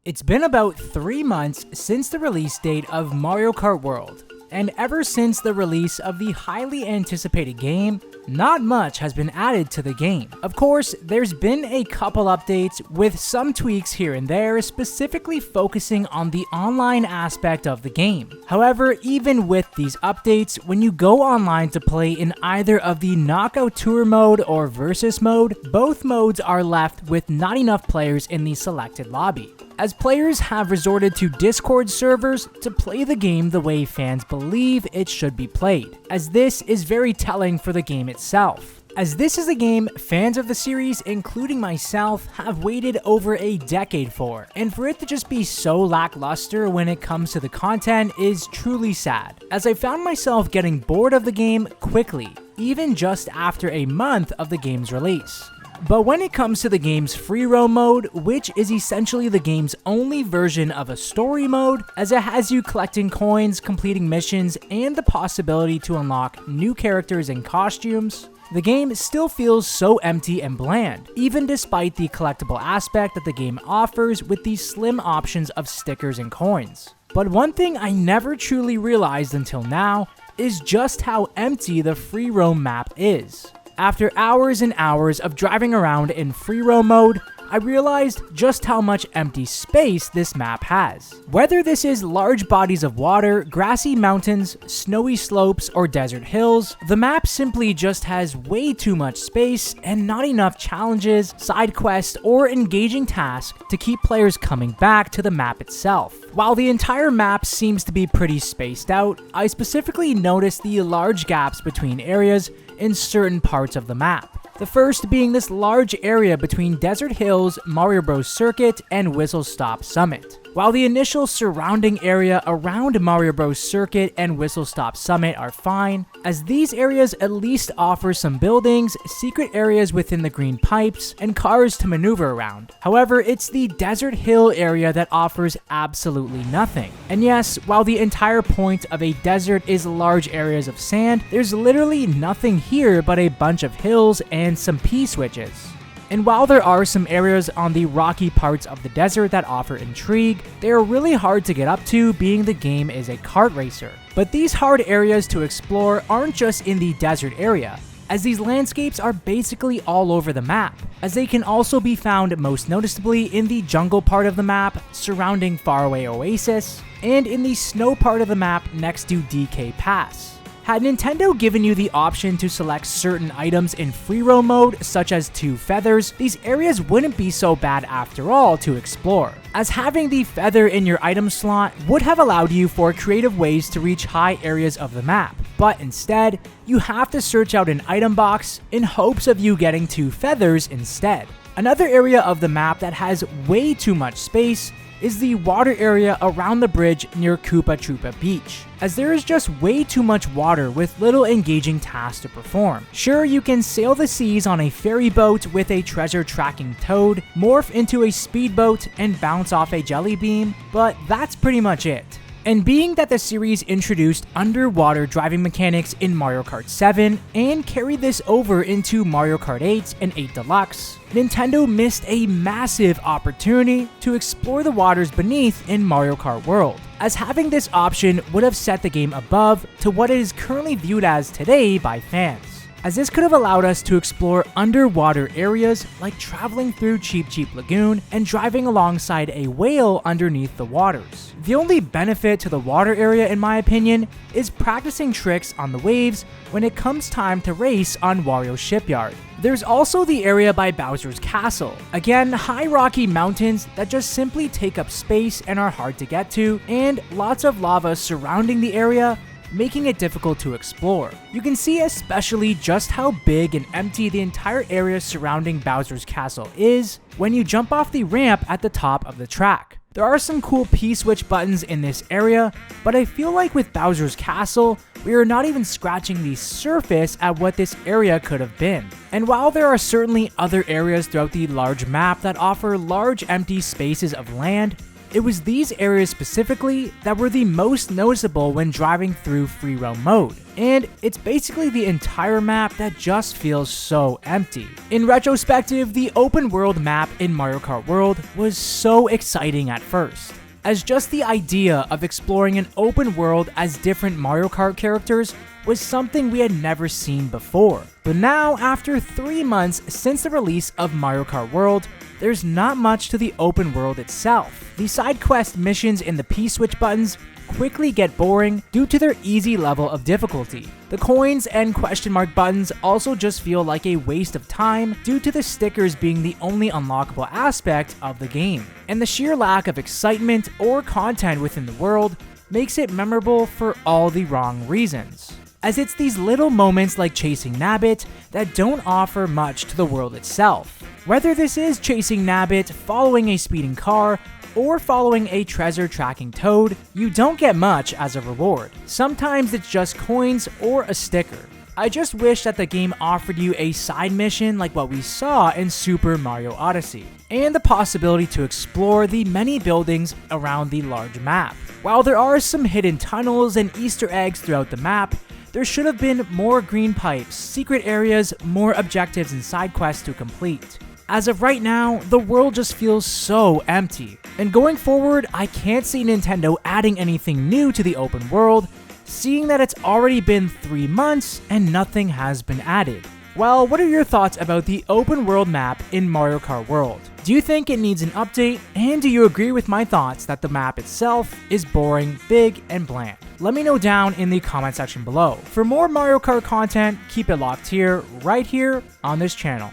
It's been about 3 months since the release date of Mario Kart World, and ever since the release of the highly anticipated game, not much has been added to the game. Of course, there's been a couple updates with some tweaks here and there, specifically focusing on the online aspect of the game. However, even with these updates, when you go online to play in either of the Knockout Tour mode or Versus mode, both modes are left with not enough players in the selected lobby, as players have resorted to Discord servers to play the game the way fans believe it should be played, as this is very telling for the game itself. As this is a game fans of the series, including myself, have waited over a decade for, and for it to just be so lackluster when it comes to the content is truly sad, as I found myself getting bored of the game quickly, even just after a month of the game's release. But when it comes to the game's free roam mode, which is essentially the game's only version of a story mode, as it has you collecting coins, completing missions, and the possibility to unlock new characters and costumes, the game still feels so empty and bland, even despite the collectible aspect that the game offers with these slim options of stickers and coins. But one thing I never truly realized until now is just how empty the free roam map is. After hours and hours of driving around in free roam mode, I realized just how much empty space this map has. Whether this is large bodies of water, grassy mountains, snowy slopes, or desert hills, the map simply just has way too much space and not enough challenges, side quests, or engaging tasks to keep players coming back to the map itself. While the entire map seems to be pretty spaced out, I specifically noticed the large gaps between areas in certain parts of the map. The first being this large area between Desert Hills, Mario Bros. Circuit, and Whistle Stop Summit. While the initial surrounding area around Mario Bros. Circuit and Whistle Stop Summit are fine, as these areas at least offer some buildings, secret areas within the green pipes, and cars to maneuver around. However, it's the Desert Hill area that offers absolutely nothing. And yes, while the entire point of a desert is large areas of sand, there's literally nothing here but a bunch of hills and some P-switches. And while there are some areas on the rocky parts of the desert that offer intrigue, they are really hard to get up to, being the game is a kart racer. But these hard areas to explore aren't just in the desert area, as these landscapes are basically all over the map, as they can also be found most noticeably in the jungle part of the map surrounding Faraway Oasis, and in the snow part of the map next to DK Pass. Had Nintendo given you the option to select certain items in free roam mode, such as 2 feathers, these areas wouldn't be so bad after all to explore, as having the feather in your item slot would have allowed you for creative ways to reach high areas of the map. But instead, you have to search out an item box in hopes of you getting 2 feathers instead. Another area of the map that has way too much space is the water area around the bridge near Koopa Troopa Beach, as there is just way too much water with little engaging tasks to perform. Sure, you can sail the seas on a ferry boat with a treasure tracking toad, morph into a speedboat, and bounce off a jelly beam, but that's pretty much it. And being that the series introduced underwater driving mechanics in Mario Kart 7 and carried this over into Mario Kart 8 and 8 Deluxe, Nintendo missed a massive opportunity to explore the waters beneath in Mario Kart World, as having this option would have set the game above to what it is currently viewed as today by fans, as this could have allowed us to explore underwater areas like traveling through Cheep Cheep Lagoon and driving alongside a whale underneath the waters. The only benefit to the water area, in my opinion, is practicing tricks on the waves when it comes time to race on Wario's Shipyard. There's also the area by Bowser's Castle. Again, high rocky mountains that just simply take up space and are hard to get to, and lots of lava surrounding the area, making it difficult to explore. You can see especially just how big and empty the entire area surrounding Bowser's Castle is when you jump off the ramp at the top of the track. There are some cool P-switch buttons in this area, but I feel like with Bowser's Castle, we are not even scratching the surface at what this area could have been. And while there are certainly other areas throughout the large map that offer large empty spaces of land, It was these areas specifically that were the most noticeable when driving through free roam mode, and it's basically the entire map that just feels so empty. In retrospective, the open world map in Mario Kart World was so exciting at first, as just the idea of exploring an open world as different Mario Kart characters was something we had never seen before. But now, after 3 months since the release of Mario Kart World, there's not much to the open world itself. The side quest missions and the P-switch buttons quickly get boring due to their easy level of difficulty. The coins and question mark buttons also just feel like a waste of time due to the stickers being the only unlockable aspect of the game. And the sheer lack of excitement or content within the world makes it memorable for all the wrong reasons, as it's these little moments like chasing Nabbit that don't offer much to the world itself. Whether this is chasing Nabbit, following a speeding car, or following a treasure tracking toad, you don't get much as a reward. Sometimes it's just coins or a sticker. I just wish that the game offered you a side mission like what we saw in Super Mario Odyssey, and the possibility to explore the many buildings around the large map. While there are some hidden tunnels and Easter eggs throughout the map, there should have been more green pipes, secret areas, more objectives and side quests to complete. As of right now, the world just feels so empty. And going forward, I can't see Nintendo adding anything new to the open world, seeing that it's already been 3 months and nothing has been added. Well, what are your thoughts about the open world map in Mario Kart World? Do you think it needs an update, and do you agree with my thoughts that the map itself is boring, big, and bland? Let me know down in the comment section below. For more Mario Kart content, keep it locked here, right here on this channel.